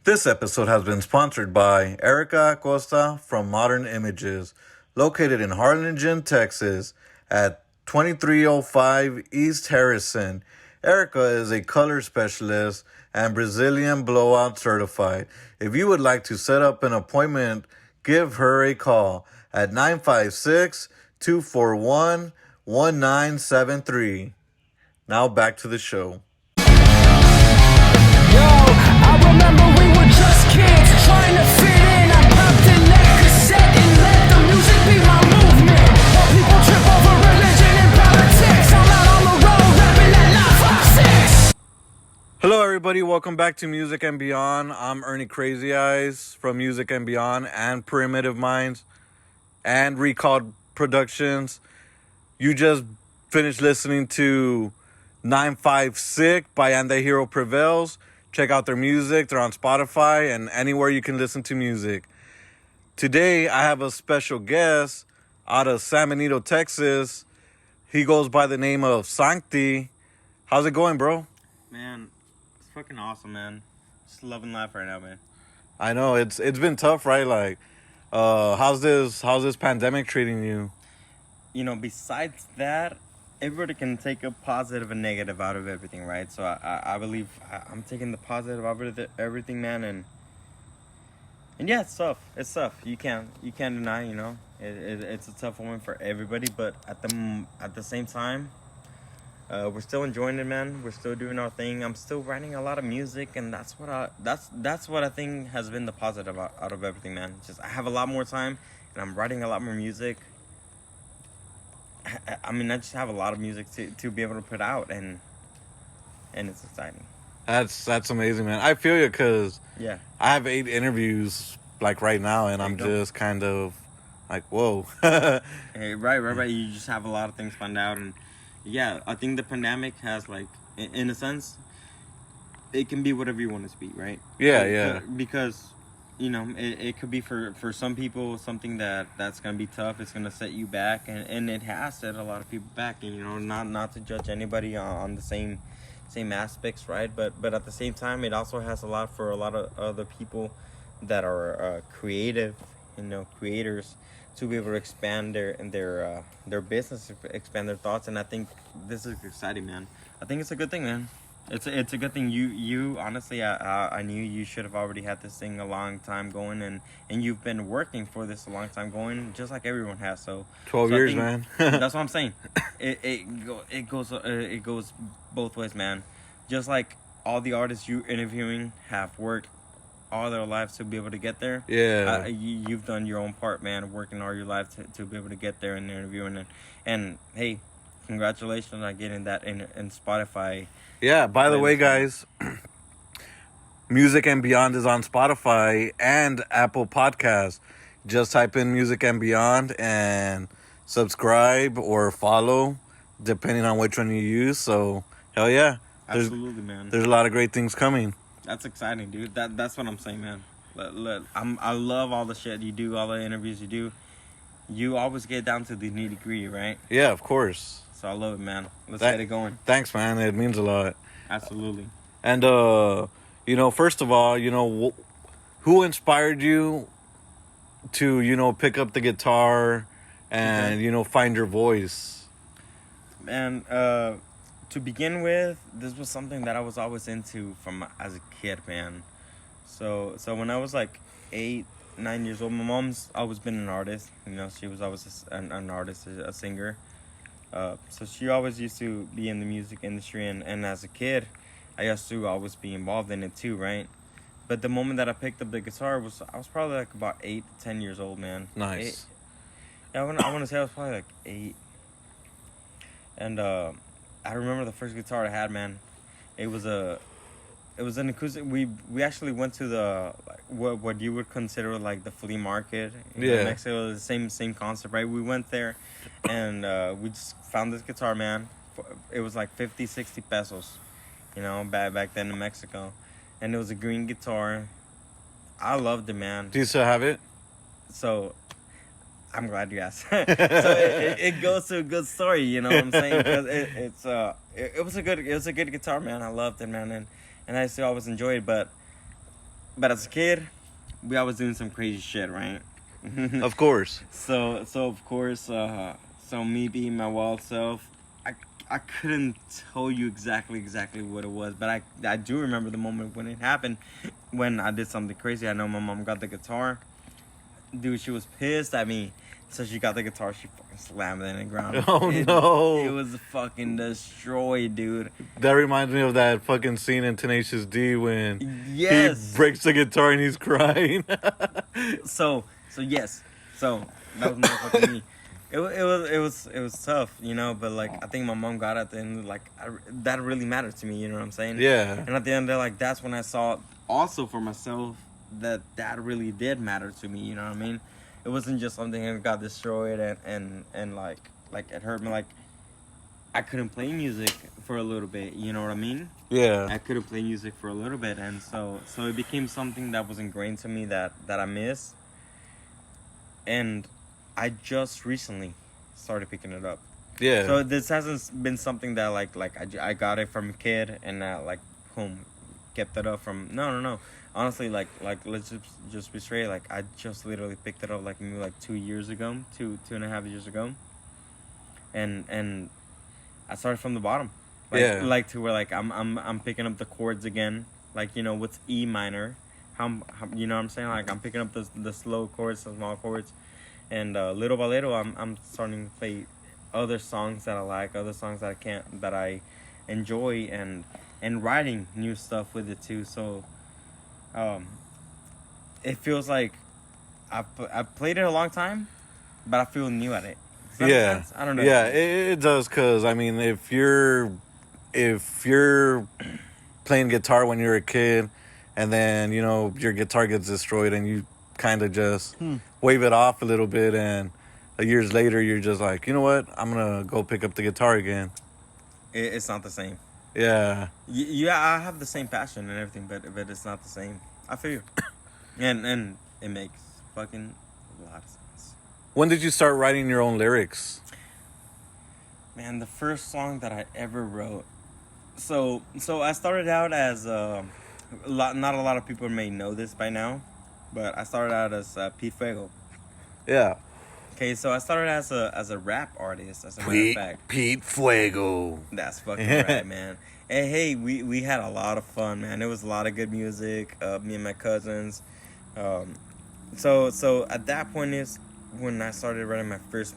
This episode has been sponsored by Erica Acosta from Modern Images, located in Harlingen, Texas, at 2305 East Harrison. Erica is a color specialist and Brazilian blowout certified. If you would like to set up an appointment, give her a call at 956 241 1973. Now back to the show. Yo, I remember we were just kids trying to fit in. I popped in that cassette and let the music be my movement. While people trip over religion and politics, I'm out on the road rapping that 956. Hello, everybody. Welcome back to Music and Beyond. I'm Ernie Crazy Eyes from Music and Beyond and Primitive Minds and Recalled Productions. You just finished listening to 956 by And the Hero Prevails. Check out their music. They're on Spotify and anywhere you can listen to music. Today, I have a special guest out of San Benito, Texas. He goes by the name of Sancti. How's it going, bro? Man, it's fucking awesome, man. Just loving life right now, man. I know it's been tough, right? Like, how's this pandemic treating you? You know, besides that, everybody can take a positive and negative out of everything, right? So I believe I'm taking the positive out of everything, man, and yeah, it's tough. It's tough. You can't deny, you know, it's a tough one for everybody. But at the same time, we're still enjoying it, man. We're still doing our thing. I'm still writing a lot of music, and that's what I think has been the positive out of everything, man. Just I have a lot more time, and I'm writing a lot more music. I mean, I just have a lot of music to be able to put out, and it's exciting. That's amazing, man. I feel you because Yeah. I have 8 interviews like right now, and I'm just kind of like, whoa. Hey, right. You just have a lot of things planned out, and yeah, I think the pandemic has, like, in a sense, it can be whatever you want it to be, right? Yeah. Because, you know, it could be for some people something that's gonna be tough. It's gonna set you back, and it has set a lot of people back. And you know, not to judge anybody on the same aspects, right? But at the same time, it also has a lot for a lot of other people that are creative, you know, creators, to be able to expand their business, expand their thoughts. And I think this is exciting, man. I think it's a good thing, man. It's a good thing. You honestly, I knew you should have already had this thing a long time going, and you've been working for this a long time going, just like everyone has. So 12 I years, think man. that's what I'm saying. It goes both ways, man. Just like all the artists you interviewing have worked all their lives to be able to get there. Yeah. You've done your own part, man, working all your life to be able to get there and interviewing, and hey, congratulations on getting that in Spotify. Yeah, by the way, guys, Music and Beyond is on Spotify and Apple Podcasts. Just type in Music and Beyond and subscribe or follow, depending on which one you use. So, hell yeah. Absolutely, man. There's a lot of great things coming. That's exciting, dude. That's what I'm saying, man. I love all the shit you do, all the interviews you do. You always get down to the nitty-gritty, right? Yeah, of course. So I love it, man. Let's get it going. Thanks, man. It means a lot. Absolutely. And, you know, first of all, you know, who inspired you to, you know, pick up the guitar and, you know, find your voice? Man, to begin with, this was something that I was always into from as a kid, man. So when I was like 8, 9 years old, my mom's always been an artist. You know, she was always an artist, a singer. So she always used to be in the music industry, and as a kid, I used to always be involved in it too, right? But the moment that I picked up the guitar I was probably like about 8, 10 years old, man. Nice. I want to say I was probably like 8. And I remember the first guitar I had, man. It was an acoustic. We actually went to the what you would consider like the flea market in Mexico. The same concept, right? We went there, and we just found this guitar, man. It was like 50, 60 pesos, you know, back then in Mexico, and it was a green guitar. I loved it, man. Do you still have it? So I'm glad you asked. So it goes to a good story, you know what I'm saying? Because it was a good guitar, man. I loved it, man, and I still always enjoy it. But But as a kid, we always doing some crazy shit, right? Of course. So of course, so me being my wild self, I couldn't tell you exactly what it was, but I do remember the moment when it happened, when I did something crazy. I know my mom got the guitar. Dude, she was pissed at me. So she got the guitar, she fucking slammed it in the ground. Oh, no. It was fucking destroyed, dude. That reminds me of that fucking scene in Tenacious D when Yes. he breaks the guitar and he's crying. So yes. So that was motherfucking me. It was tough, you know, but like I think my mom got at the end, like that really mattered to me, you know what I'm saying? Yeah. And at the end, like that's when I saw also for myself that really did matter to me, you know what I mean? It wasn't just something that got destroyed and like it hurt me. Like I couldn't play music for a little bit, you know what I mean? Yeah. I couldn't play music for a little bit, and so it became something that was ingrained to me that I miss. And I just recently started picking it up. Yeah. So this hasn't been something that like I got it from a kid and like boom, kept it up from no. Honestly, like let's just be straight. Like I just literally picked it up like maybe like 2 years ago, two and a half years ago, and I started from the bottom. Like, Yeah. Like to where like I'm picking up the chords again. Like you know what's E minor, how you know what I'm saying? Like I'm picking up the slow chords, the small chords, and little by little I'm starting to play other songs that I like, other songs that I enjoy, and writing new stuff with it too. So. It feels like I've played it a long time, but I feel new at it. Does that make sense? I don't know. Yeah, it does, because I mean, if you're playing guitar when you're a kid, and then you know your guitar gets destroyed, and you kind of just wave it off a little bit, and years later you're just like, you know what, I'm gonna go pick up the guitar again. It's not the same. Yeah. Yeah, I have the same passion and everything, but it's not the same. I feel you. and it makes fucking a lot of sense. When did you start writing your own lyrics? Man, the first song that I ever wrote. So I started out as not a lot of people may know this by now, but I started out as Pete Fuego. Yeah. Okay, so I started as a rap artist, as a matter of fact. Pete Fuego. That's fucking right, man. And hey, we had a lot of fun, man. It was a lot of good music. Me and my cousins. So at that point is when I started writing my first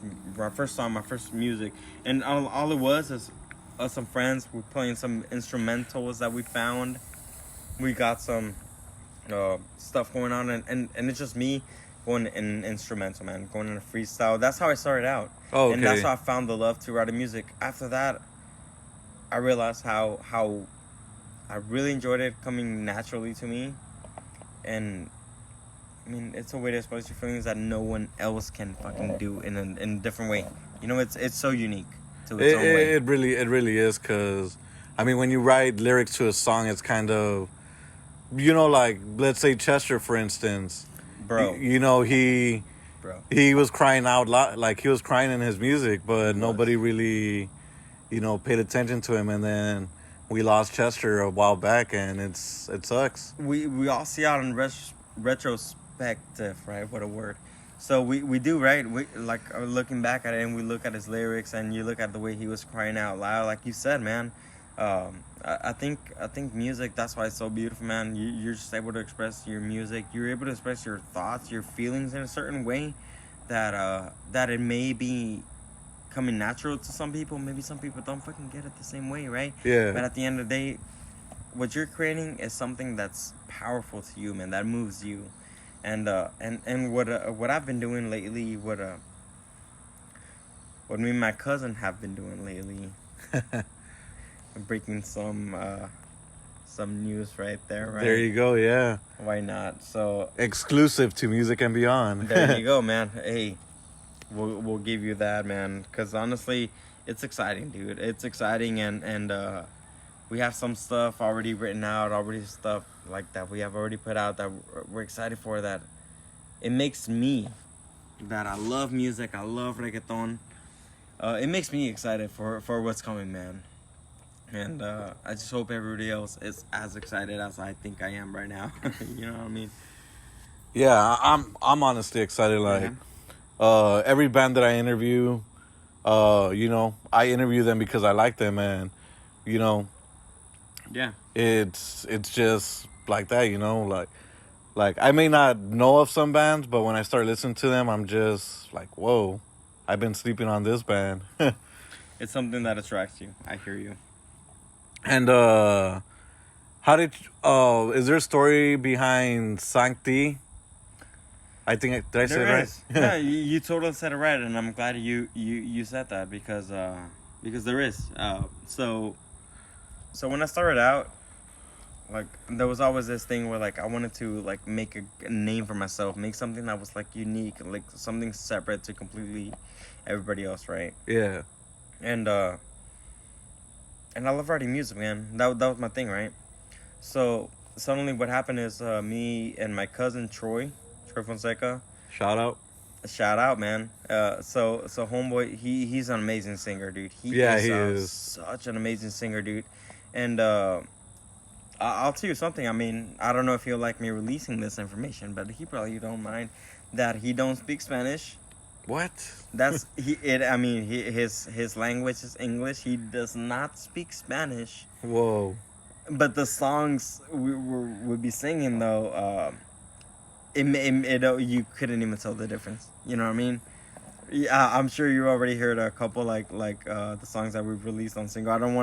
song, my first music, and all it was is us some friends. We're playing some instrumentals that we found. We got some stuff going on, and it's just me going in instrumental, man, going in a freestyle. That's how I started out. Oh, okay. And that's how I found the love to writing music. After that, I realized how I really enjoyed it coming naturally to me. And I mean, it's a way to express your feelings that no one else can fucking do in a different way. You know, it's so unique to its own way. It really is, because I mean, when you write lyrics to a song, it's kind of, you know, like let's say Chester, for instance. Bro. You know, he was crying out loud, like he was crying in his music, but nobody really, you know, paid attention to him. And then we lost Chester a while back, and it sucks. We all see out in retrospective, right? What a word. So we do, right? We like looking back at it, and we look at his lyrics, and you look at the way he was crying out loud, like you said, man. I think music, that's why it's so beautiful, man. You're just able to express your music. You're able to express your thoughts, your feelings in a certain way that it may be coming natural to some people. Maybe some people don't fucking get it the same way, right? Yeah. But at the end of the day, what you're creating is something that's powerful to you, man. That moves you, and what I've been doing lately, what me and my cousin have been doing lately. Breaking some news right there, right? There you go, yeah. Why not? So exclusive to Music and Beyond. there you go, man. Hey, we'll give you that, man. Because honestly, it's exciting, dude. It's exciting, and we have some stuff already written out, already stuff like that we have already put out that we're excited for. That it makes me, that I love music, I love reggaeton. It makes me excited for what's coming, man. And I just hope everybody else is as excited as I think I am right now. You know what I mean? Yeah, I'm honestly excited. Like, every band that I interview, I interview them because I like them, and you know, Yeah. it's just like that. Like I may not know of some bands, but when I start listening to them, I'm just like, whoa, I've been sleeping on this band. It's something that attracts you. I hear you. And is there a story behind Sancti? I think did I say it There right? is. Yeah, you totally said it right, and I'm glad you said that because there is. So when I started out, like there was always this thing where like I wanted to like make a name for myself, make something that was like unique, like something separate to completely everybody else, right? Yeah. And I love writing music, man. That was my thing, right? So suddenly, what happened is me and my cousin Troy Fonseca. Shout out. Shout out, man. So homeboy, he's an amazing singer, dude. He is. such an amazing singer, dude. And I'll tell you something. I mean, I don't know if he'll like me releasing this information, but he probably don't mind that he don't speak Spanish. What? That's I mean, his language is English. He does not speak Spanish. Whoa. But the songs we'd be singing though, you couldn't even tell the difference. You know what I mean? Yeah, I'm sure you already heard a couple like the songs that we've released on single. I don't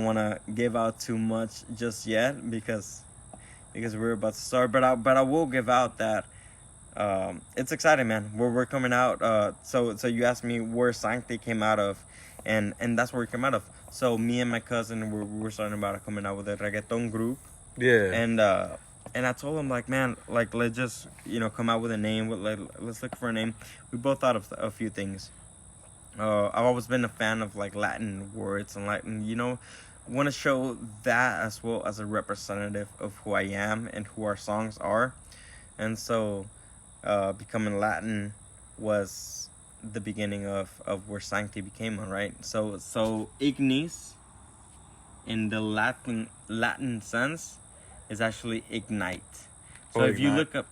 wanna give out too much just yet because we're about to start. But I will give out that it's exciting, man. We're coming out. So you asked me where Sancti came out of, and that's where it came out of. So me and my cousin we're starting about coming out with a reggaeton group. Yeah. And I told him like, man, like let's just come out with a name. Let's look for a name. We both thought of a few things. I've always been a fan of like Latin words and Latin, want to show that as well as a representative of who I am and who our songs are. And so becoming Latin was the beginning of where Sancti became one, right? So ignis in the Latin sense is actually ignite. So if you look up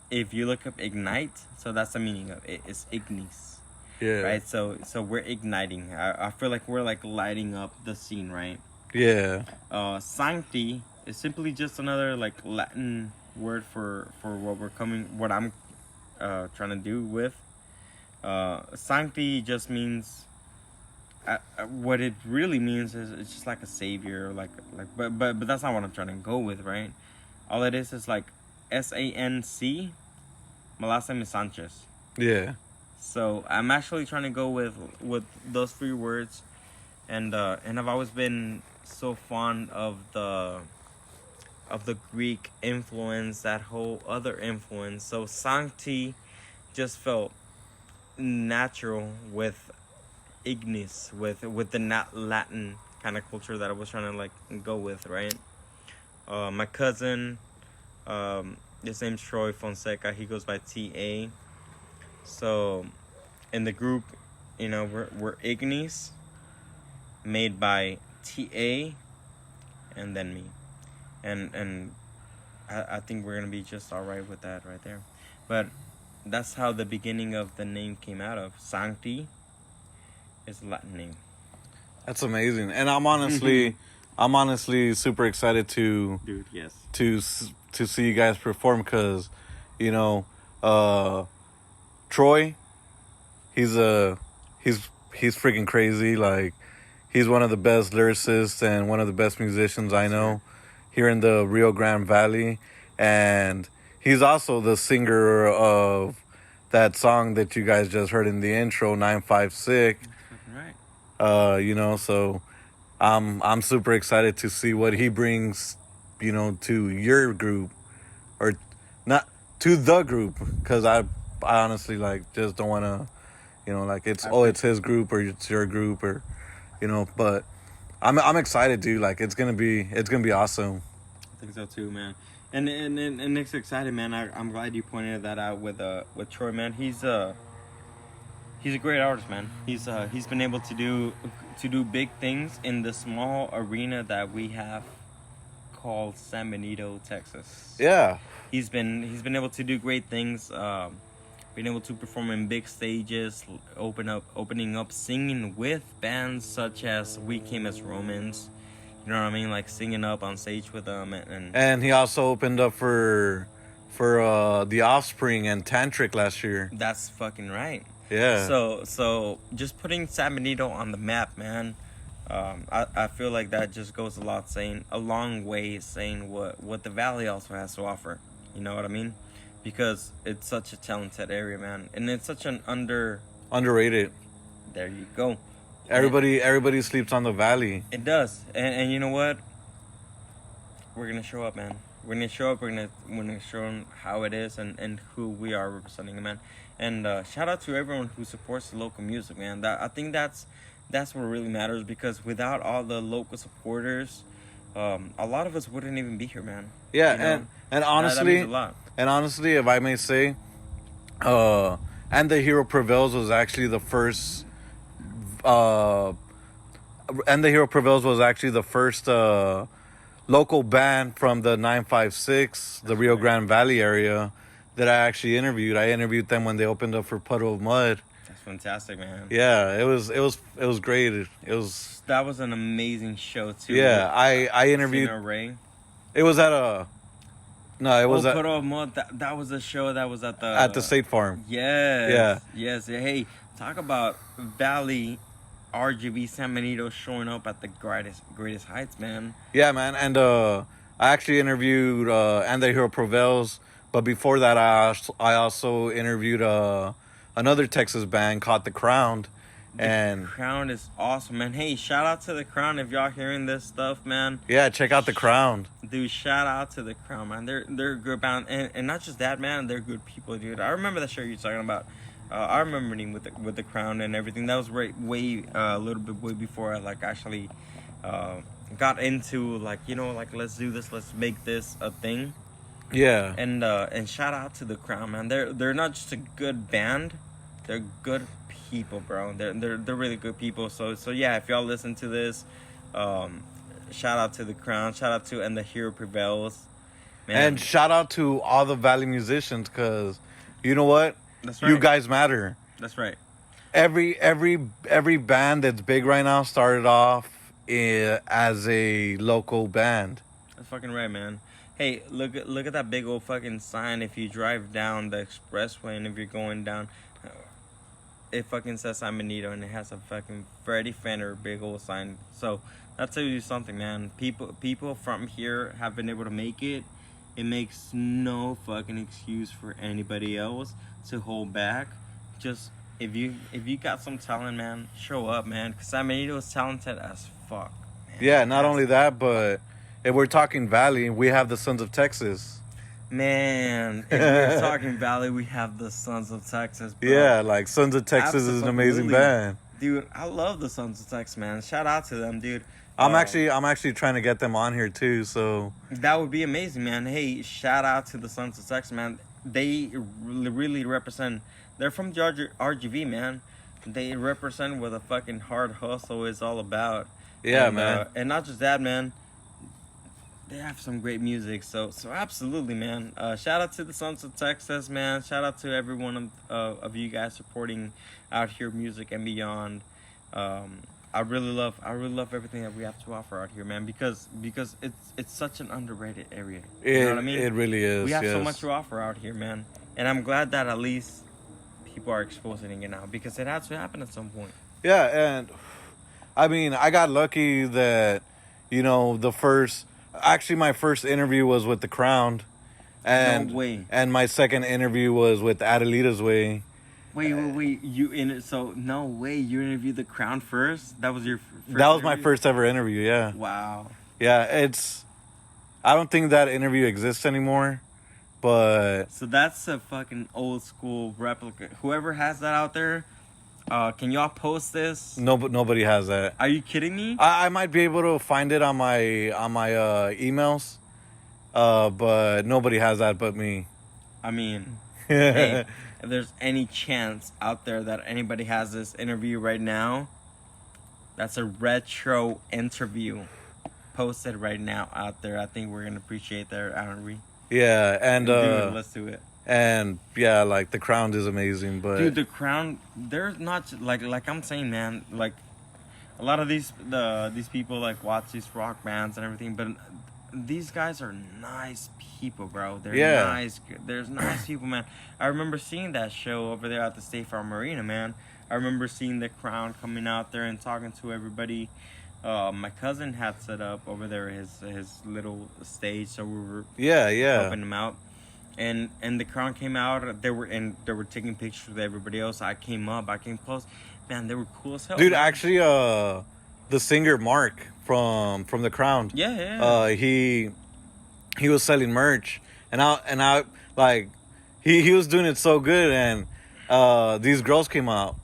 ignite, so that's the meaning of it. It's ignis. Yeah. Right. So we're igniting. I feel like we're like lighting up the scene, right? Yeah. Sancti is simply just another like Latin word for what I'm trying to do with. Sancti just means what it really means is it's just like a savior, but that's not what I'm trying to go with, right? All it is like SANC, Malasem Sanchez. Yeah. So I'm actually trying to go with those three words, and I've always been so fond of the Greek influence, that whole other influence. So Sancti just felt natural with ignis, with the Latin kind of culture that I was trying to like go with, right? My cousin, his name's Troy Fonseca. He goes by TA. So, in the group, we're ignis, made by TA, and then me, and I think we're gonna be just all right with that right there. But that's how the beginning of the name came out of. Sancti is a Latin name. That's amazing, and I'm honestly super excited to Dude, yes. to see you guys perform because, Troy, he's freaking crazy. Like, he's one of the best lyricists and one of the best musicians I know here in the Rio Grande Valley, and he's also the singer of that song that you guys just heard in the intro, 956. Right. So I'm super excited to see what he brings, to your group, or not to the group, because I honestly just don't want to, it's his group or it's your group or, but I'm excited, dude. Like it's gonna be awesome. I think so too, man. And Nick's excited, man. I'm glad you pointed that out with Troy, man. He's a great artist, man. He's been able to do big things in the small arena that we have called San Benito, Texas. Yeah. He's been able to do great things. Been able to perform in big stages, opening up, singing with bands such as We Came as Romans. You know what I mean? Like singing up on stage with them, and he also opened up for The Offspring and Tantric last year. That's fucking right. Yeah. So just putting San Benito on the map, man. I feel like that just goes a long way saying what the Valley also has to offer. You know what I mean? Because it's such a talented area, man, and it's such an underrated. There you go. Everybody sleeps on the Valley. It does, and you know what? We're gonna show up, man. We're gonna show up. We're gonna show them how it is and who we are representing, man. And shout out to everyone who supports the local music, man. I think that's what really matters, because without all the local supporters, a lot of us wouldn't even be here, man. Yeah, you know? and honestly, that means a lot. And honestly, if I may say, And the Hero Prevails was actually the first. And the Hero Prevails was actually the first local band from the 956, the Rio Grande Valley area, that I actually interviewed. I interviewed them when they opened up for Puddle of Mud. That's fantastic, man. Yeah, it was great. That was an amazing show too. Yeah, I interviewed. Ray. It was at a. No, it was at Puddle of Mud. That was a show that was at the State Farm. Yes. Yeah. Yes. Hey, talk about Valley RGB San Benito showing up at the greatest heights, man. Yeah, man. And I actually interviewed And the Hero Prevails, but before that, I also interviewed another Texas band called The Crown. The Crown is awesome, man. Hey, shout out to The Crown if y'all hearing this stuff, man. Yeah, check out The Crown. Dude, shout out to The Crown, man. They're a good band, and not just that, man. They're good people, dude. I remember that show you're talking about. I remember meeting with the Crown and everything. That was way a little bit way before I actually got into let's do this, let's make this a thing. Yeah. And shout out to The Crown, man. They're not just a good band, they're good people, bro. They're really good people. So yeah, if y'all listen to this, shout out to The Crown, shout out to And the Hero Prevails, man. And shout out to all the Valley musicians, because you know what? That's right. You guys matter. That's right. Every band that's big right now started off as a local band. That's fucking right, man. Hey, look at that big old fucking sign. If you drive down the expressway and if you're going down, it fucking says San Benito, and it has a fucking Freddie Fender big old sign. So that tells you something, man. People from here have been able to make it. It makes no fucking excuse for anybody else to hold back. Just if you got some talent, man, show up, man. Cause San Benito is talented as fuck, man. Yeah, not only that, but if we're talking Valley, we have the Sons of Texas. Man, if we're talking Valley, we have the Sons of Texas, bro. Yeah, like Sons of Texas is an amazing band. Dude, I love the Sons of Texas, man. Shout out to them, dude. I'm actually trying to get them on here too, so that would be amazing, man. Hey, shout out to the Sons of Texas, man. They really represent. They're from the RGV, man. They represent what a fucking hard hustle is all about. Yeah, man. And not just that, man. They have some great music, so absolutely, man. Shout out to the Sons of Texas, man. Shout out to every one of you guys supporting Out Here Music and Beyond. I really love everything that we have to offer out here, man, because it's such an underrated area. You know what I mean? It really is. We have so much to offer out here, man, and I'm glad that at least people are exposing it now, because it has to happen at some point. Yeah, and I mean, I got lucky that, you know, my first interview was with The Crown, and No way. And my second interview was with Adelita's Way. Wait! You in it? So no way! You interviewed The Crown first. That was your. That was my first ever interview. Yeah. Wow. Yeah, I don't think that interview exists anymore, but. So that's a fucking old school replica. Whoever has that out there, can y'all post this? No, but nobody has that. Are you kidding me? I might be able to find it on my emails, but nobody has that but me. I mean, hey, if there's any chance out there that anybody has this interview right now, That's a retro interview posted right now out there. I think we're gonna appreciate that, aren't we? Yeah, and Dude, let's do it. and yeah, like The Crown is amazing, but Dude, The Crown, they're not like I'm saying, man. Like a lot of these people like watch these rock bands and everything, but these guys are nice people, bro. They're nice. There's nice people, man. I remember seeing that show over there at the State Farm Marina, man. I remember seeing The Crown coming out there and talking to everybody. My cousin had set up over there his little stage, so we were helping him out. And The Crown came out. They were taking pictures with everybody else. I came close. Man, they were cool as hell. Dude, man. actually, the singer Mark from The Crown. Yeah. He was selling merch, and I like he was doing it so good, and these girls came out,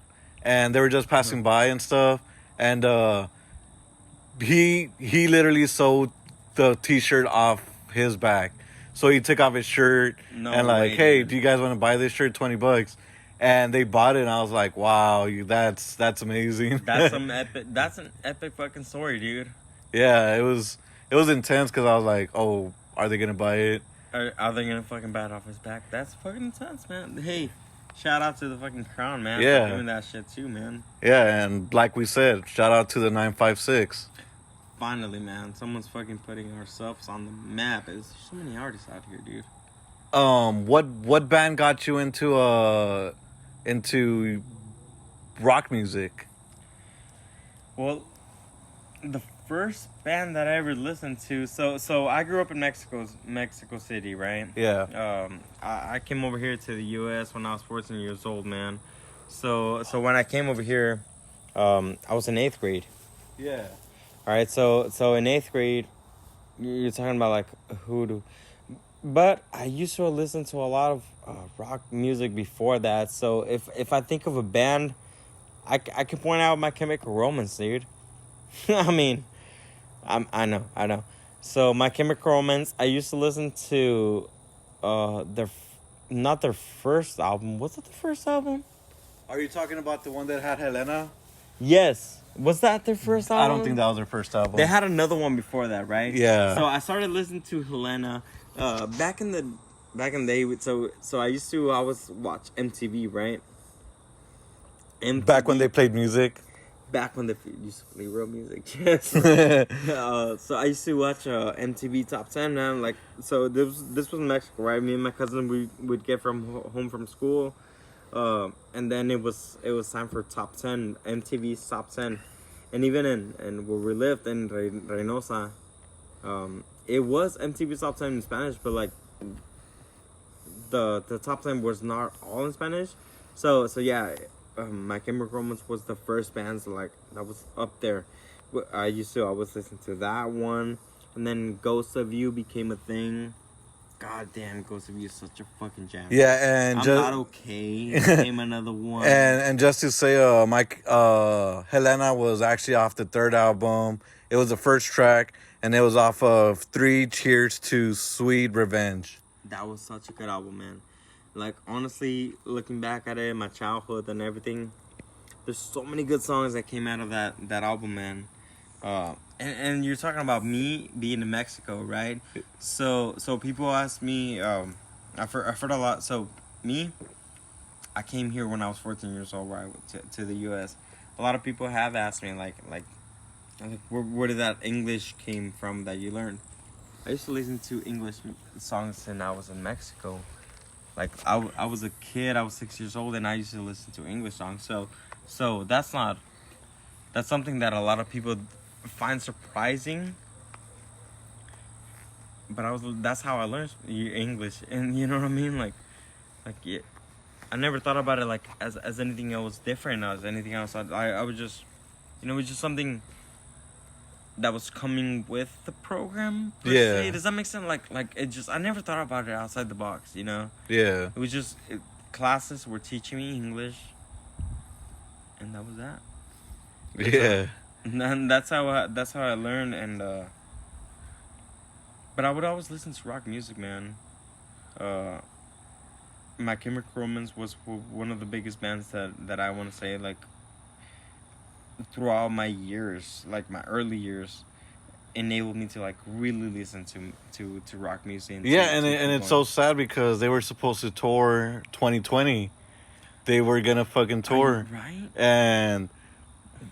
and they were just passing by and stuff, and he literally sold the T-shirt off his back. So he took off his shirt and like, hey, do you guys want to buy this shirt? $20. And they bought it, and I was like, wow, that's amazing. That's an epic fucking story, dude. Yeah, it was intense because I was like, oh, are they gonna buy it? Are they gonna fucking buy it off his back? That's fucking intense, man. Hey, shout out to the fucking Crown, man. Yeah. For doing that shit too, man. Yeah, and like we said, shout out to the 956. Finally, man, someone's fucking putting ourselves on the map. There's so many artists out here, dude. What band got you into rock music? Well, the first band that I ever listened to, so I grew up in Mexico City, right? Yeah. I came over here to the U.S. when I was 14 years old, man. So when I came over here, I was in 8th grade. Yeah. All right, so in 8th grade, you're talking about like hoodoo. But I used to listen to a lot of rock music before that. So if I think of a band, I can point out My Chemical Romance, dude. I mean, I know. So My Chemical Romance, I used to listen to not their first album. Was it the first album? Are you talking about the one that had Helena? Yes. Was that their first album? I don't think that was their first album. They had another one before that, right? Yeah. So I started listening to Helena back in the day. So I used to always watch MTV, right? MTV, Back when they played music. Back when they used to play real music, yes. So I used to watch MTV Top 10, man. Like, so this was in Mexico, right? Me and my cousin, we would get home from school. And then it was time for Top 10, MTV's Top 10. And even in where we lived in Reynosa, it was MTV's Top 10 in Spanish, but like the Top 10 was not all in Spanish. So yeah, My Chemical Romance was the first band like that was up there. I was listening to that one, and then Ghost of You became a thing. God damn, Ghost of You is such a fucking jam. Yeah, and I'm Not Okay became another one. And just to say, Helena was actually off the third album. It was the first track, and it was off of 3 Cheers to Sweet Revenge. That was such a good album, man. Like, honestly, looking back at it, my childhood and everything, there's so many good songs that came out of that album, man. And you're talking about me being in Mexico, right? So people ask me, I've heard a lot. So me, I came here when I was 14 years old, right, to the U.S. A lot of people have asked me, like where did that English came from that you learned? I used to listen to English songs when I was in Mexico. Like, I was a kid, I was 6 years old, and I used to listen to English songs. So that's something that a lot of people find surprising. But that's how I learned English, and you know what I mean? Like yeah, I never thought about it like as anything else different, as anything else. I was just, it was just something that was coming with the program per se. Does that make sense? Like it just, I never thought about it outside the box, Yeah. It was just classes were teaching me English, and that was that. Yeah. And that's how I learned, and but I would always listen to rock music, man. My Chemical Romance was one of the biggest bands that I want to say, like, throughout my years, like my early years, enabled me to like really listen to rock music. And Yeah, to and keep it's going. so sad because they were supposed to tour 2020. They were gonna fucking Are you tour, right? and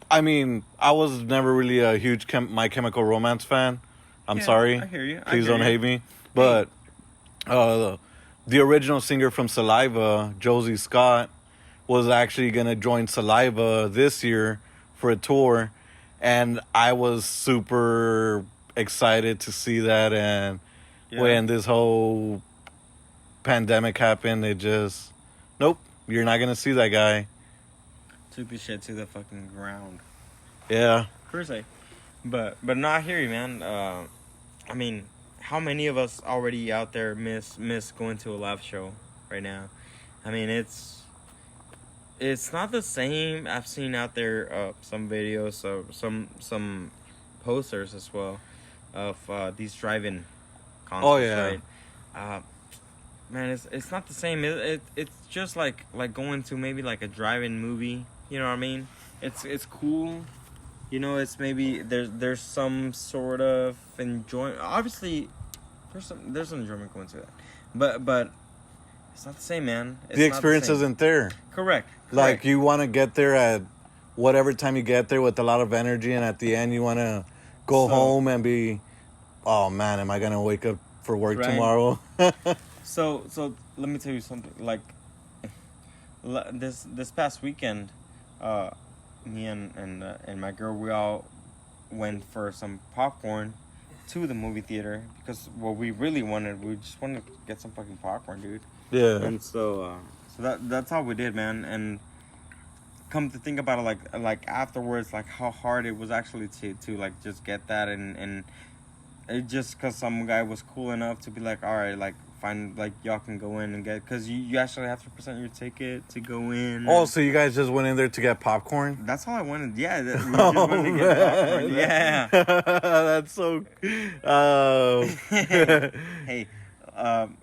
I mean, I was never really a huge My Chemical Romance fan. I'm Yeah, sorry. I hear you. Please don't hate me. But the original singer from Saliva, Josie Scott, was actually going to join Saliva this year for a tour. And I was super excited to see that. And when this whole pandemic happened, it just, nope, you're not going to see that guy. Took the shit to the fucking ground. Yeah. Per se. But no, I hear you, man. I mean, how many of us already out there miss going to a live show right now? I mean, it's not the same. I've seen out there some videos of some posters as well of these drive-in concerts. Oh, yeah. Right? Man, it's not the same. It's just like going to maybe like a drive-in movie. You know what I mean? It's cool. You know, it's maybe there's some sort of enjoyment. Obviously, there's some enjoyment going to that, but it's not the same, man. It's The not experience same. isn't there. Correct. Like, you want to get there at whatever time you get there with a lot of energy, and at the end you want to go home and be, oh man, am I going to wake up for work tomorrow? So let me tell you something. Like this past weekend, me and my girl, we all went for some popcorn to the movie theater because what we really wanted, we just wanted to get some fucking popcorn, dude. Yeah. And so that's all we did, man. And come to think about it, like afterwards, like how hard it was actually to like just get that, and it just because some guy was cool enough to be like, all right, like fine, like y'all can go in and get, because you actually have to present your ticket to go in. Oh, so you guys just went in there to get popcorn? That's all I wanted. Yeah, we just wanted to get popcorn. Yeah. That's so. Hey,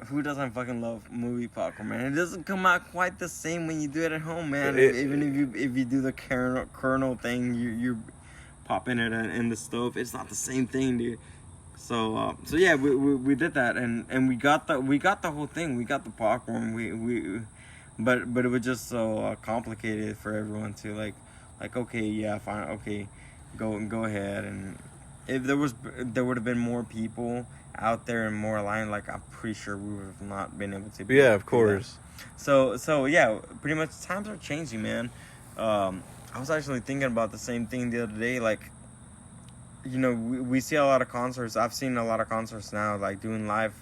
who doesn't fucking love movie popcorn, man? It doesn't come out quite the same when you do it at home, man. Even if you do the kernel thing, you're popping it in the stove. It's not the same thing, dude. So yeah, we did that, and we got the whole thing. We got the popcorn. But it was just so complicated for everyone to like okay, yeah, fine, okay, go ahead. And if there would have been more people out there and more line, like I'm pretty sure we would have not been able to. Yeah, of course. So yeah, pretty much times are changing, man. I was actually thinking about the same thing the other day, like. You know, we see a lot of concerts. I've seen a lot of concerts now, like doing live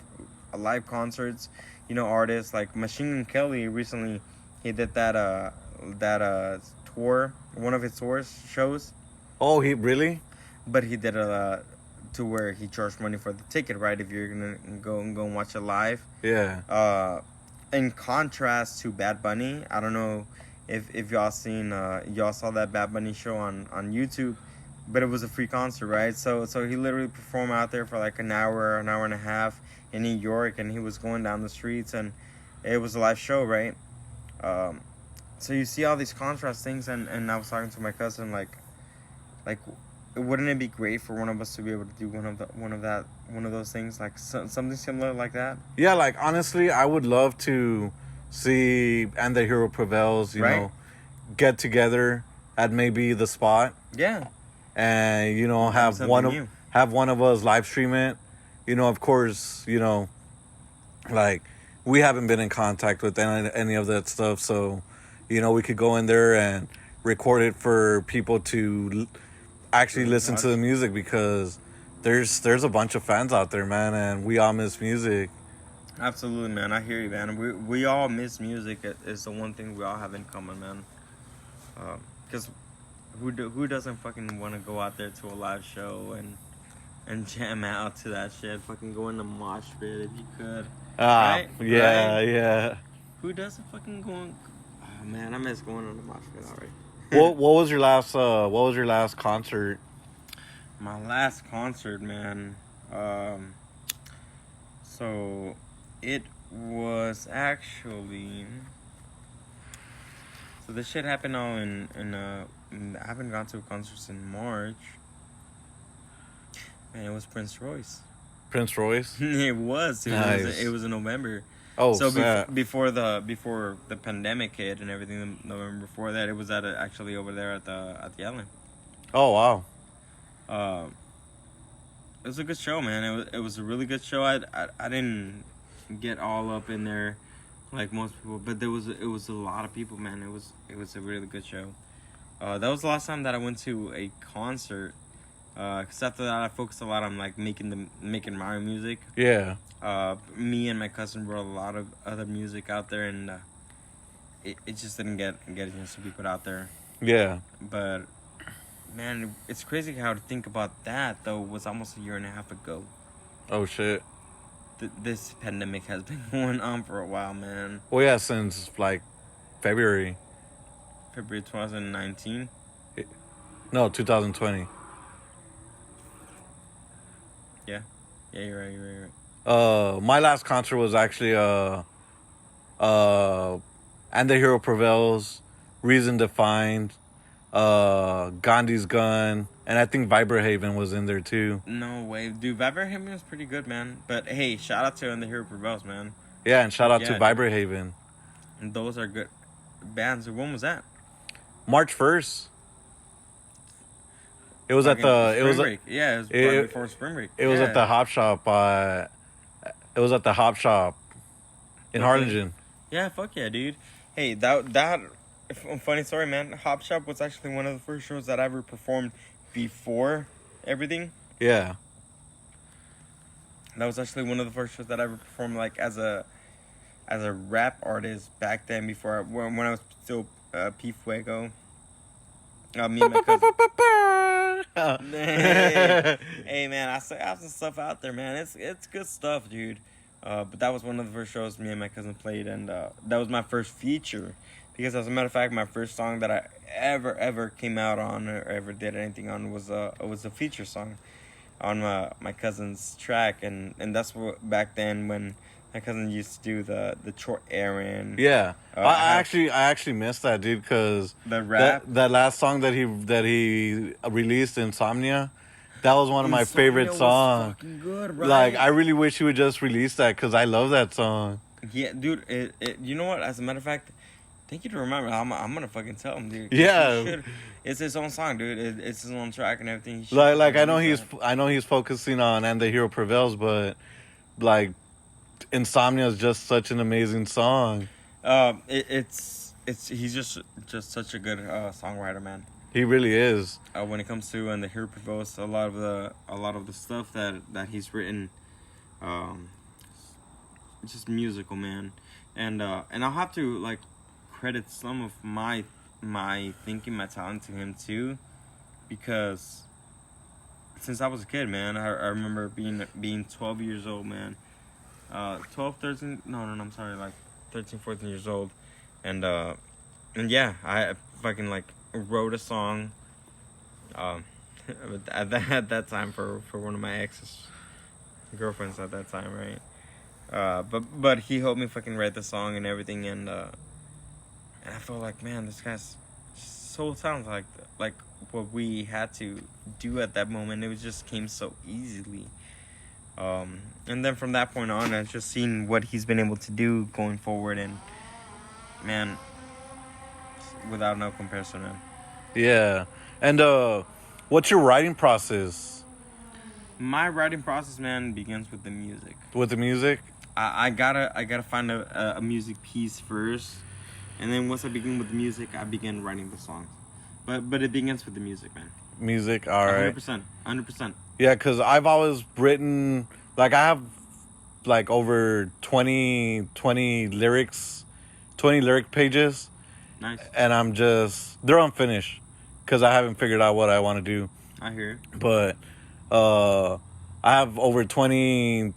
concerts. You know, artists like Machine Gun Kelly recently, he did that tour, one of his shows. Oh, he really? But he did a to where he charged money for the ticket, right? If you're gonna go and watch it live. Yeah. In contrast to Bad Bunny, I don't know if y'all saw that Bad Bunny show on YouTube. But it was a free concert, right? So he literally performed out there for like an hour and a half in New York, and he was going down the streets, and it was a live show, right? So you see all these contrast things, and I was talking to my cousin, like, wouldn't it be great for one of us to be able to do one of those things, like something similar like that? Yeah, like honestly, I would love to see And the Hero Prevails, you know, get together at maybe the spot. Yeah. And you know, have one of us live stream it. You know, of course, you know, like we haven't been in contact with any of that stuff, so you know, we could go in there and record it for people to actually listen to the music, because there's a bunch of fans out there, man, and we all miss music. Absolutely, man. I hear you, man. We all miss music. It's the one thing we all have in common, man. Because who doesn't fucking want to go out there to a live show and jam out to that shit? Fucking go in the mosh pit if you could. Right? Yeah, right? yeah. Who doesn't fucking go in? Oh man, I miss going on the mosh pit already. What was your last concert? My last concert, man. So it was actually So this shit happened all I haven't gone to a concert in March. Man, it was Prince Royce. Prince Royce. It was. Dude. Nice. It was in November. Oh, so snap. before the pandemic hit and everything, the November before that, it was actually over there at the Allen. Oh, wow. It was a good show, man. It was a really good show. I didn't get all up in there like most people, but it was a lot of people, man. It was a really good show. That was the last time that I went to a concert. Cause after that, I focused a lot on like making my own music. Yeah. Me and my cousin brought a lot of other music out there, and it just didn't get a chance to be put out there. Yeah. But man, it's crazy how to think about that though. Was almost a year and a half ago. Oh, shit. This pandemic has been going on for a while, man. Well, yeah, since like February. February 2019. No, 2020. Yeah, you're right. My last concert was actually And the Hero Prevails, Reason Defined, Gandhi's Gun, and I think Vibrahaven was in there too. No way, dude. Vibrahaven was pretty good, man. But hey, shout out to And the Hero Prevails, man. Yeah, and shout out to Vibrahaven. And those are good bands. When was that? March 1st. It was at the. It was break. Yeah, it was right before spring break. It was at the Hop Shop. It was at the Hop Shop in Harlingen. Yeah, fuck yeah, dude. Hey, that funny story, man. Hop Shop was actually one of the first shows that I ever performed before everything. Yeah. That was actually one of the first shows that I ever performed, like as a rap artist back then. Before when I was still P Fuego. Me and my cousin. Hey man, I have some stuff out there, man. It's good stuff, dude. But that was one of the first shows me and my cousin played, and that was my first feature. Because as a matter of fact, my first song that I ever came out on or ever did anything on was a feature song on my cousin's track, and that's what back then when my cousin used to do the Troy Aaron. Yeah, I actually missed that, dude, because the rap that last song that he released, Insomnia, that was one of my favorite songs. Fucking good, right? Like, I really wish he would just release that because I love that song. Yeah, dude. You know what? As a matter of fact, thank you to remember. I'm gonna fucking tell him, dude. Yeah, it's his own song, dude. It's his own track and everything. Like I know he's focusing on And the Hero Prevails, but like Insomnia is just such an amazing song. He's just such a good songwriter, man. He really is. When it comes to And the Hero Prevails, a lot of the stuff that he's written, just musical, man. And I'll have to like credit some of my thinking, my talent to him too, because since I was a kid, man, I remember being 12 years old, man. 12, 13, no, I'm sorry, like 13, 14 years old. And yeah, I fucking like wrote a song at that time for one of my ex's girlfriends at that time, right? But he helped me fucking write the song and everything, and I felt like, man, this guy's so talented, like what we had to do at that moment, it just came so easily. And then from that point on, I've just seen what he's been able to do going forward, and man, without no comparison, man. Yeah. And what's your writing process? My writing process, man, begins with the music. With the music? I gotta find a music piece first, and then once I begin with the music, I begin writing the songs. But it begins with the music, man. Music, all right. 100%. Yeah, because I've always written, like, I have, like, over 20 lyrics, 20 lyric pages. Nice. And they're unfinished, because I haven't figured out what I want to do. I hear it. But I have over 20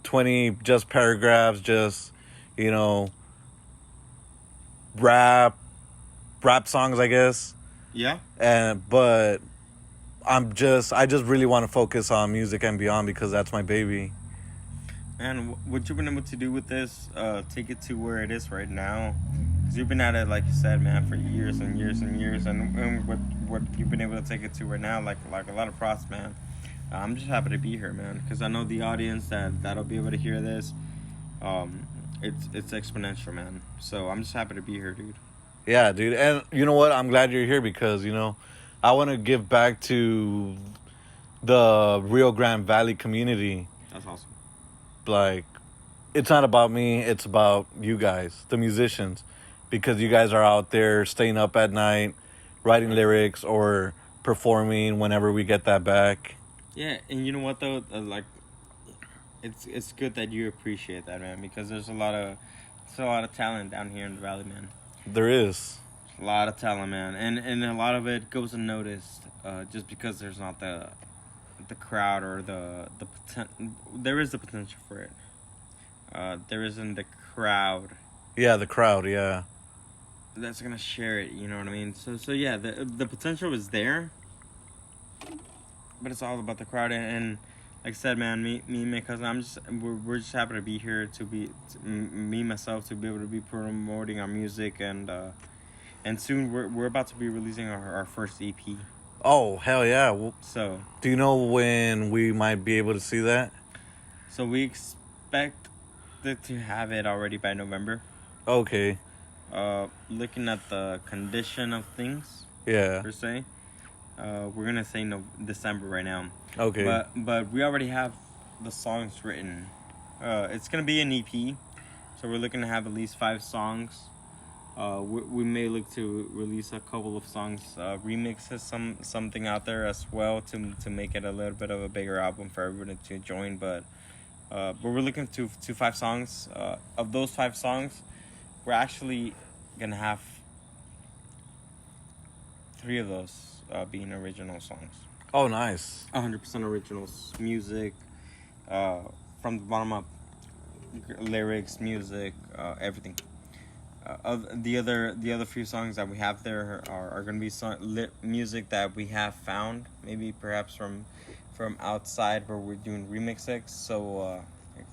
just paragraphs, just, you know, rap songs, I guess. Yeah. But I just really want to focus on Music and Beyond because that's my baby. And what you've been able to do with this, take it to where it is right now. Because you've been at it, like you said, man, for years and years and years, and what you've been able to take it to right now, like a lot of props, man. I'm just happy to be here, man, because I know the audience that'll be able to hear this. It's exponential, man. So I'm just happy to be here, dude. Yeah, dude. And you know what? I'm glad you're here because, I want to give back to the Rio Grande Valley community. That's awesome. Like, it's not about me. It's about you guys, the musicians, because you guys are out there staying up at night, writing lyrics or performing whenever we get that back. Yeah, and you know what, though? It's good that you appreciate that, man, because there's a lot of talent down here in the valley, man. There is. A lot of talent, man, and a lot of it goes unnoticed, just because there's not the crowd or the there is the potential for it. There isn't the crowd. Yeah, the crowd. Yeah. That's gonna share it. You know what I mean? So yeah, the potential is there, but it's all about the crowd. And like I said, man, me and my cousin, we're just happy to be here me myself to be able to be promoting our music and soon we're about to be releasing our first EP. Oh, hell yeah. Well, So do you know when we might be able to see that? so we expect to have it already by November. Okay. Looking at the condition of things, Yeah. per se, we're gonna say December right now. Okay. But we already have the songs written. It's gonna be an EP, so we're looking to have at least 5 songs. We may look to release a couple of songs, remixes, something out there as well to make it a little bit of a bigger album for everyone to join. But we're looking to 5 songs. Of those 5 songs, we're actually gonna have 3 of those being original songs. Oh, nice. 100% originals, music, from the bottom up, lyrics, music, everything. The other few songs that we have there are going to be music that we have found, maybe perhaps from outside where we're doing remixes. So,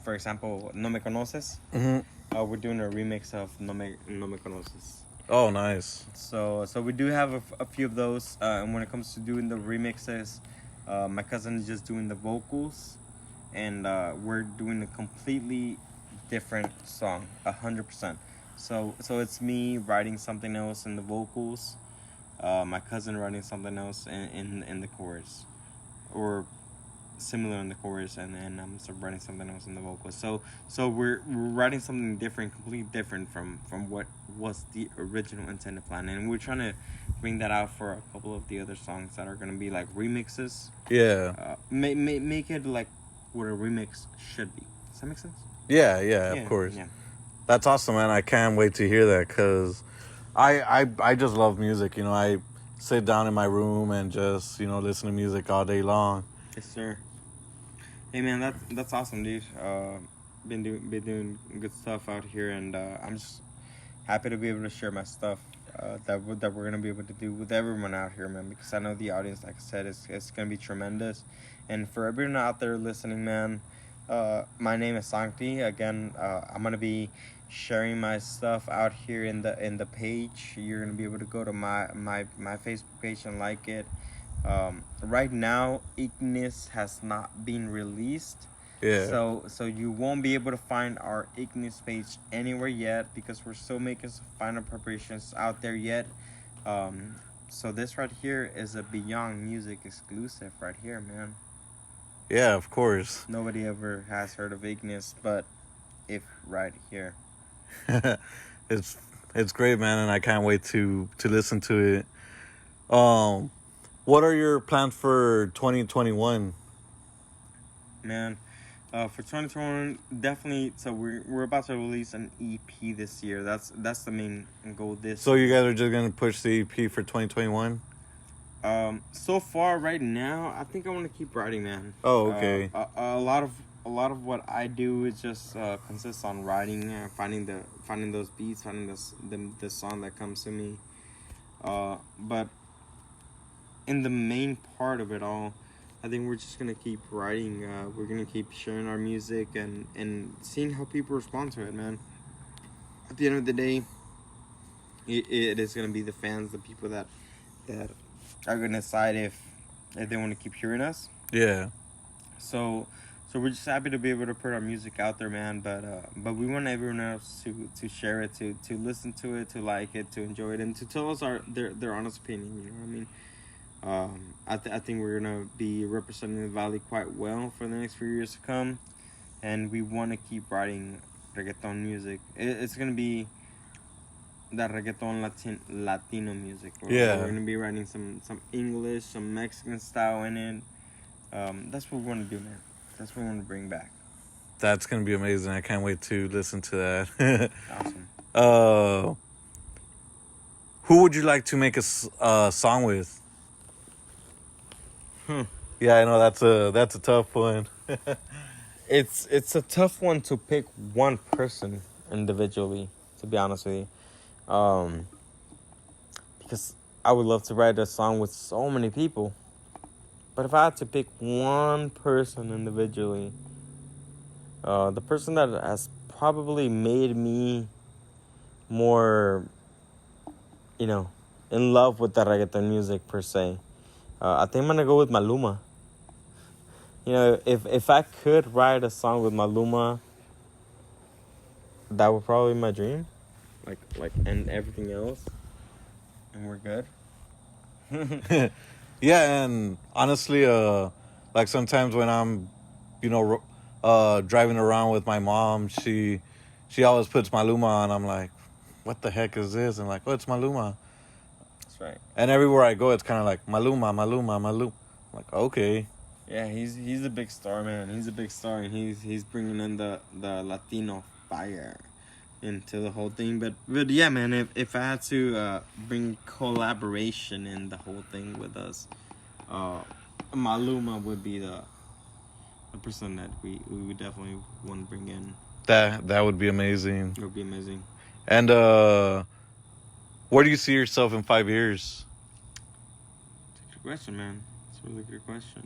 for example, No Me Conoces. Mm-hmm. We're doing a remix of No Me Conoces. Oh, nice. So we do have a few of those. And when it comes to doing the remixes, my cousin is just doing the vocals, and we're doing a completely different song, 100%. So it's me writing something else in the vocals, my cousin writing something else in the chorus, or similar in the chorus, and then I'm writing something else in the vocals. So we're writing something different, completely different from what was the original intended plan, and we're trying to bring that out for a couple of the other songs that are gonna be like remixes. Yeah. Make it like what a remix should be. Does that make sense? Yeah, of course. Yeah. That's awesome, man. I can't wait to hear that because I just love music. I sit down in my room and just, listen to music all day long. Yes, sir. Hey, man, that's awesome, dude. Been doing good stuff out here, and I'm just happy to be able to share my stuff that we're gonna be able to do with everyone out here, man. Because I know the audience, like I said, it's gonna be tremendous. And for everyone out there listening, man, my name is Sancti. Again, I'm gonna be sharing my stuff out here in the page. You're gonna be able to go to my Facebook page and like it. Right now, Ignis has not been released. Yeah. So you won't be able to find our Ignis page anywhere yet because we're still making some final preparations out there yet. So this right here is a Beyond Music exclusive right here, man. Yeah, of course. Nobody ever has heard of Ignis, but if right here. It's great, man, and I can't wait to listen to it. What are your plans for 2021? Man, for 2021, definitely. So we're about to release an EP this year. That's the main goal this. So you guys are just gonna push the EP for 2021? So far right now, I think I want to keep writing, man. Oh, okay. A lot of what I do is just consists on writing, finding those beats, finding the song that comes to me. But in the main part of it all, I think we're just gonna keep writing. We're gonna keep sharing our music and seeing how people respond to it, man. At the end of the day, it is gonna be the fans, the people that are gonna decide if they want to keep hearing us. Yeah. So we're just happy to be able to put our music out there, man. But we want everyone else to share it, to listen to it, to like it, to enjoy it, and to tell us their honest opinion. You know what I mean? I think we're gonna be representing the Valley quite well for the next few years to come, and we want to keep writing reggaeton music. It's gonna be that reggaeton Latino music. Yeah. We're gonna be writing some English, some Mexican style in it. That's what we want to do, man. That's what we want to bring back. That's gonna be amazing. I can't wait to listen to that. Awesome. Who would you like to make a song with? Yeah, I know that's a tough one. It's a tough one to pick one person individually, to be honest with you. Because I would love to write a song with so many people. But if I had to pick one person individually, the person that has probably made me more, in love with the reggaeton music per se, I think I'm gonna go with Maluma. If I could write a song with Maluma, that would probably be my dream. Like and everything else, and we're good. Yeah, and honestly, like sometimes when I'm, driving around with my mom, she always puts Maluma on. I'm like, what the heck is this? And like, oh, it's Maluma. That's right. And everywhere I go, it's kind of like Maluma. I'm like, okay. Yeah, he's a big star, man. He's a big star, and he's bringing in the Latino fire into the whole thing. But yeah, man, if I had to bring collaboration in the whole thing with us, Maluma would be the person that we would definitely want to bring in. That would be amazing. It would be amazing. And where do you see yourself in 5 years? It's a good question, man. It's a really good question.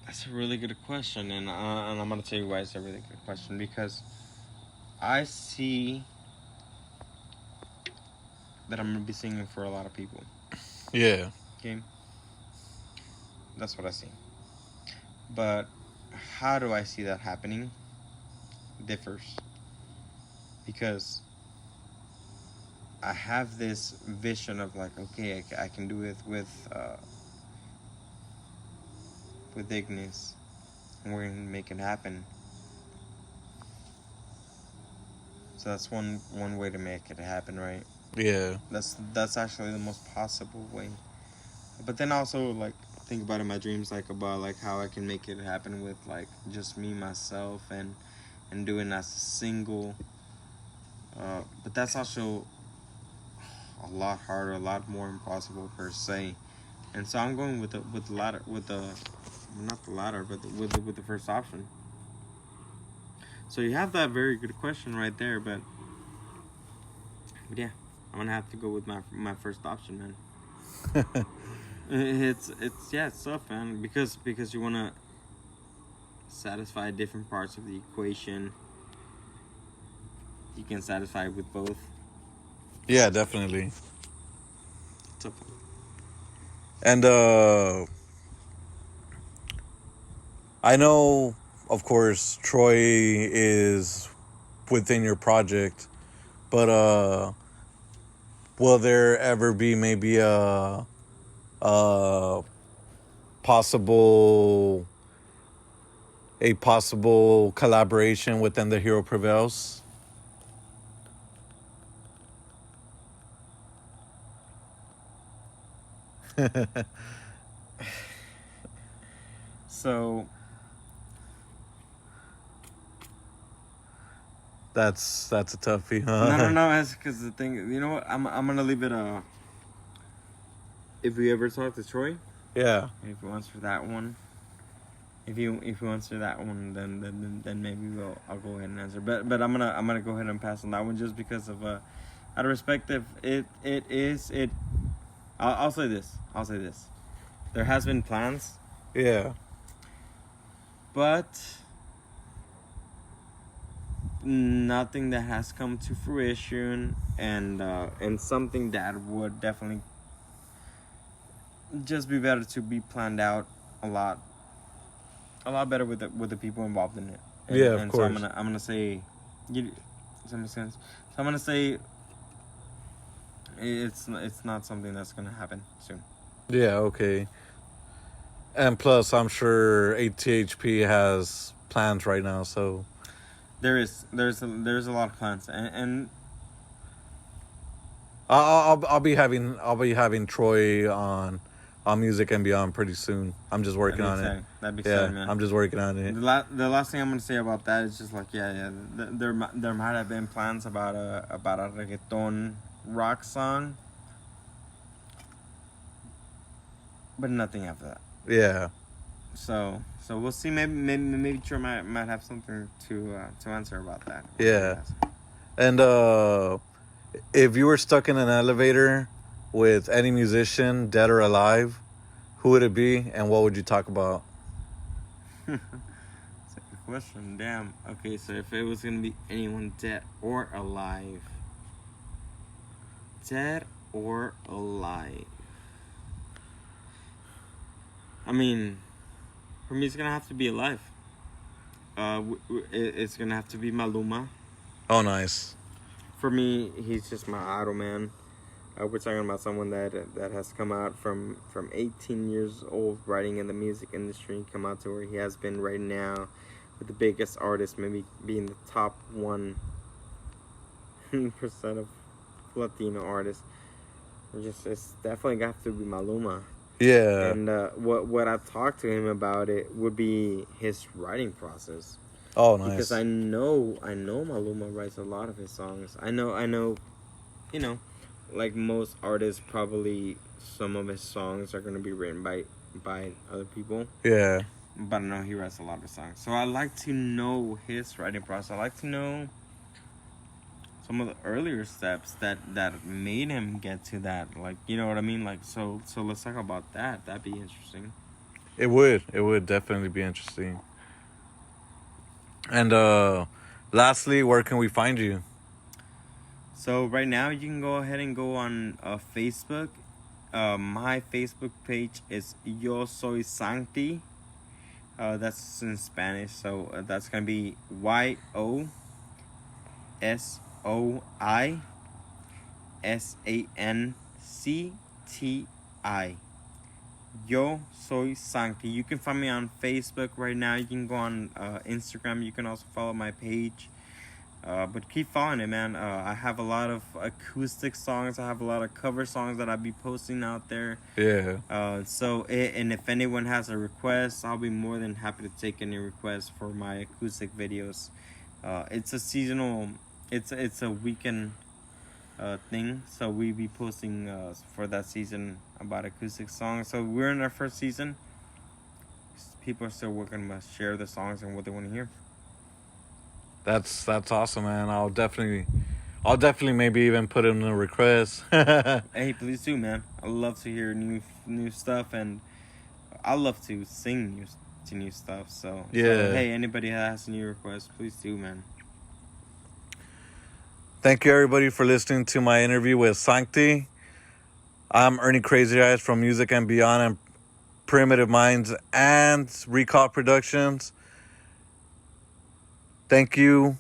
That's a really good question, and I'm gonna tell you why it's a really good question, because I see that I'm gonna be singing for a lot of people. Yeah. Okay, that's what I see. But how do I see that happening? Differs, because I have this vision of like, okay, I can do it with Ignis, and we're gonna make it happen. So that's one way to make it happen, right? Yeah. That's actually the most possible way. But then also like think about in my dreams about how I can make it happen with like just me, myself, and doing as a single. But that's also a lot harder, a lot more impossible per se. And so I'm going with the latter, not the latter, but with the first option. So you have that very good question right there, but yeah, I'm gonna have to go with my first option, man. It's tough, man, because you wanna satisfy different parts of the equation. You can satisfy with both. Yeah, definitely. Tough. And I know, of course, Troy is within your project, but will there ever be maybe a possible collaboration within the Hero Prevails? So That's a toughie, huh? no. That's because the thing. You know what? I'm gonna leave it. If we ever talk to Troy, Yeah. if he wants for that one, if he wants for that one, then maybe I'll go ahead and answer. But I'm gonna go ahead and pass on that one just because of out of respect. If I'll say this. There has been plans, Yeah. but nothing that has come to fruition, and something that would definitely just be better to be planned out a lot better with the people involved in it. Of course. So I'm gonna say, does that make sense? So I'm gonna say it's not something that's gonna happen soon. Yeah, okay. And plus, I'm sure ATHP has plans right now, so There's a lot of plans, and I'll be having Troy on Music and Beyond pretty soon. I'm just working on it. That'd be Yeah, exciting, man. I'm just working on it. The last thing I'm gonna say about that is just like there might have been plans about a reggaeton rock song, but nothing after that. Yeah. So we'll see. Maybe Troy might have something to answer about that. Yeah. And if you were stuck in an elevator with any musician, dead or alive, who would it be, and what would you talk about? That's a good question. Damn. Okay, so if it was gonna be anyone dead or alive, I mean, for me, it's gonna have to be alive. It's gonna have to be Maluma. Oh, nice. For me, he's just my idol, man. We're talking about someone that has come out from 18 years old, writing in the music industry, come out to where he has been right now, with the biggest artists, maybe being the top 1% of Latino artists. It's definitely got to be Maluma. Yeah. And what I talked to him about it would be his writing process. Oh, nice. Because I know Maluma writes a lot of his songs. I know, like most artists, probably some of his songs are gonna be written by other people. Yeah. But I know he writes a lot of songs. So I like to know his writing process. I like to know some of the earlier steps that made him get to that. Like, you know what I mean? Like, so let's talk about that. That'd be interesting. It would definitely be interesting. And lastly, where can we find you? So right now you can go ahead and go on Facebook. My Facebook page is Yo Soy Sancti. That's in Spanish, so that's gonna be YOSOISANCTI. Yo Soy Sancti. You can find me on Facebook right now. You can go on Instagram. You can also follow my page. But keep following it, man. I have a lot of acoustic songs. I have a lot of cover songs that I'll be posting out there. Yeah. And if anyone has a request, I'll be more than happy to take any requests for my acoustic videos. It's a seasonal. It's a weekend thing. So we be posting for that season about acoustic songs. So we're in our first season. People are still working to share the songs and what they want to hear. That's awesome, man. I'll definitely maybe even put in a request. Hey, please do, man. I love to hear new stuff, and I love to sing new stuff. So hey, anybody that has any requests, please do, man. Thank you, everybody, for listening to my interview with Sancti. I'm Ernie Crazy Eyes from Music and Beyond and Primitive Minds and Recall Productions. Thank you.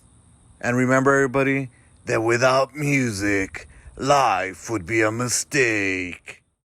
And remember, everybody, that without music, life would be a mistake.